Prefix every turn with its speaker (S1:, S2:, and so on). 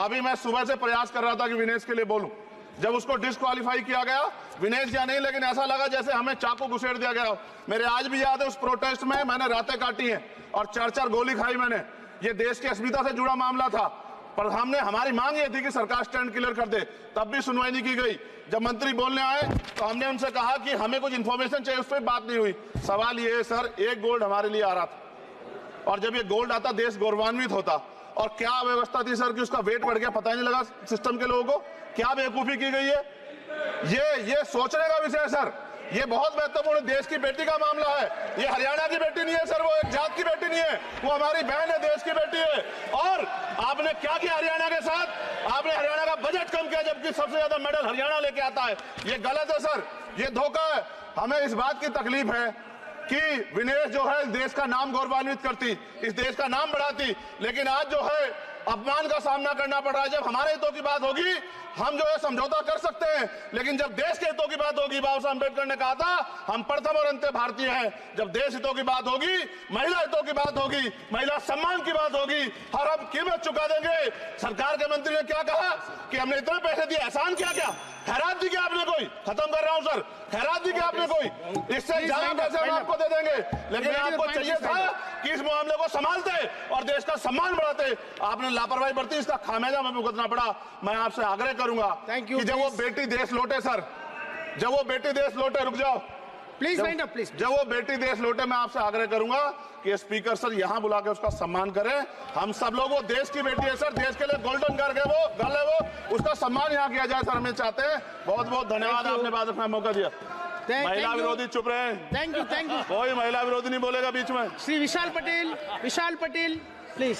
S1: अभी मैं सुबह से प्रयास कर रहा था कि विनेश के लिए बोलूं, जब उसको डिस्क्वालीफाई किया गया, विनेश या नहीं, लेकिन ऐसा लगा जैसे हमें चाकू घुसेड़ दिया गया। मेरे आज भी याद है उस प्रोटेस्ट में मैंने रातें काटी हैं और 4-4 गोली खाई मैंने। ये देश की अस्मिता से जुड़ा मामला था, पर हमारी मांग ये थी कि सरकार स्टैंड क्लियर कर दे, तब भी सुनवाई नहीं की गई। जब मंत्री बोलने आए तो हमने उनसे कहा कि हमें कुछ इंफॉर्मेशन चाहिए, उस पर बात नहीं हुई। सवाल ये है सर, एक गोल्ड हमारे लिए आ रहा था और जब ये गोल्ड आता देश गौरवान्वित होता, और क्या व्यवस्था थी सर कि उसका वेट बढ़ गया, पता ही नहीं लगा सिस्टम के लोगों को। क्या बेवकूफी की गई है, ये सोचने का विषय है सर। ये बहुत महत्वपूर्ण, देश की बेटी का मामला है। ये हरियाणा की बेटी नहीं है सर, वो एक जात की बेटी नहीं है, वो हमारी बहन है, देश की बेटी है। और आपने क्या किया हरियाणा के साथ? आपने हरियाणा का बजट कम किया, जबकि सबसे ज्यादा मेडल हरियाणा लेके आता है। ये गलत है सर, ये धोखा है। हमें इस बात की तकलीफ है कि विनेश जो है देश का नाम गौरवान्वित करती, इस देश का नाम बढ़ाती, लेकिन आज जो है अपमान का सामना करना पड़ रहा है। जब हमारे हितों की बात होगी हम जो है समझौता कर सकते हैं, लेकिन जब देश के हितों की बात होगी, बाबा साहब अम्बेडकर ने कहा था हम प्रथम और अंत्य भारतीय हैं। जब देश हितों की बात होगी, महिला हितों की बात होगी, महिला सम्मान की बात होगी, और हम कीमत चुका देंगे। सरकार के मंत्री ने क्या कहा कि हमने इतने पैसे दिए, एहसान किया क्या? खैरात दी क्या आपने कोई? खत्म कर रहा हूं सर, खैरात दी क्या आपने कोई? इससे ज्यादा पैसे हम आपको दे देंगे, लेकिन आपको चाहिए था कि इस मामले को संभालते और देश का सम्मान बढ़ाते। आपने लापरवाही बरती, इसका खामियाजा हमें भुगतना पड़ा। मैं आपसे आग्रह करूंगा कि जब वो बेटी देश लौटे सर, जब वो बेटी देश लौटे, रुक जाओ प्लीज, प्लीज, जब वो बेटी देश लौटे, मैं आपसे आग्रह करूंगा कि स्पीकर सर यहां बुला के उसका सम्मान करें। हम सब लोग, वो देश की बेटी है सर, देश के लिए गोल्डन गर्ल है वो, उसका सम्मान यहां किया जाए सर, हमें चाहते हैं। बहुत बहुत धन्यवाद, आपने बात रखने का मौका दिया। महिला विरोधी चुप रहे।
S2: थैंक यू
S1: कोई महिला विरोधी नहीं बोलेगा बीच में।
S2: श्री विशाल पटेल प्लीज।